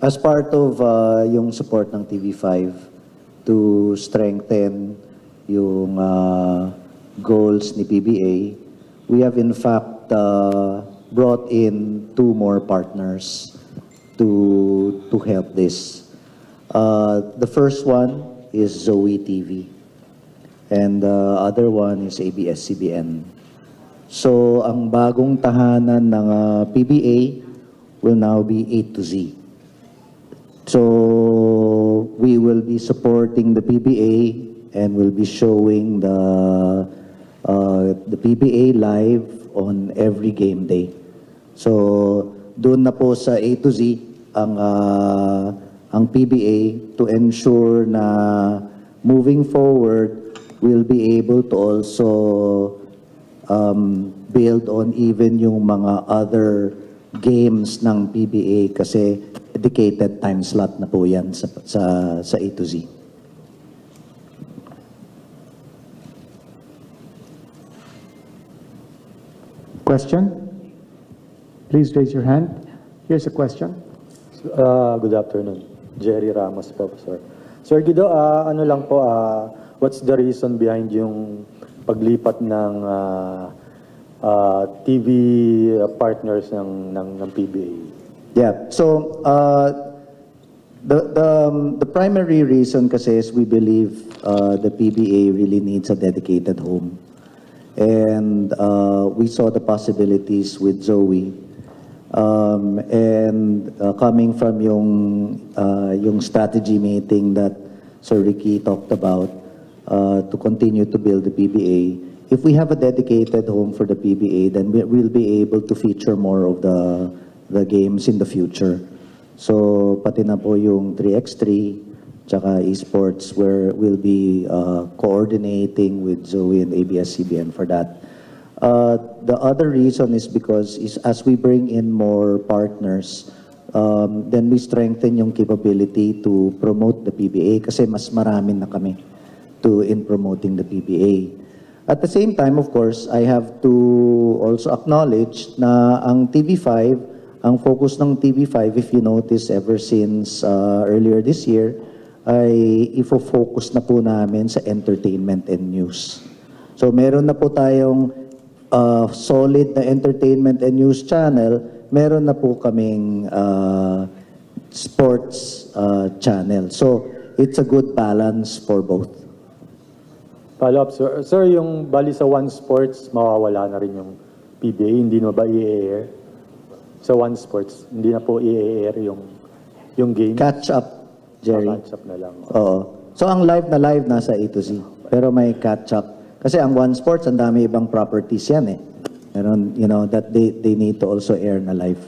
As part of yung support ng TV5 to strengthen yung goals ni PBA, we have in fact brought in 2 more partners to help this. The first one is Zoe TV, and the other one is ABS-CBN. So, ang bagong tahanan ng PBA will now be A to Z. So, we will be supporting the PBA and will be showing the PBA live on every game day. So, doon na po sa A to Z ang PBA to ensure na moving forward, we'll be able to also build on even yung mga other games ng PBA kasi dedicated time slot na po yan sa A to Z. Question? Please raise your hand. Here's a question. Good afternoon. Jerry Ramos po, sir. Sir Guido, ano lang po, what's the reason behind yung paglipat ng TV partners ng PBA? Yeah. So the primary reason kasi is we believe the PBA really needs a dedicated home. And we saw the possibilities with Zoe. And coming from yung strategy meeting that Sir Ricky talked about to continue to build the PBA, if we have a dedicated home for the PBA, then we'll be able to feature more of the games in the future. So pati na po yung 3x3 tsaka esports where we'll be coordinating with Zoe and ABS-CBN for that. The other reason is because as we bring in more partners, then we strengthen yung capability to promote the PBA kasi mas marami na kami in promoting the PBA. At the same time, of course, I have to also acknowledge na ang TV5, ang focus ng TV5, if you notice ever since earlier this year, ay ifo-focus na po namin sa entertainment and news. So meron na po tayong solid na entertainment and news channel, meron na po kaming sports channel. So it's a good balance for both. Follow up, sir. Sir, yung bali sa One Sports, mawawala na rin yung PBA, hindi na ba i-air? Sa One Sports, hindi na po i-air yung game? Catch up, Jerry. Catch up na lang. Oo. So ang live na live nasa A to Z. Pero may catch up. Kasi ang One Sports, ang dami ibang properties yan eh. Meron, that they need to also air na live.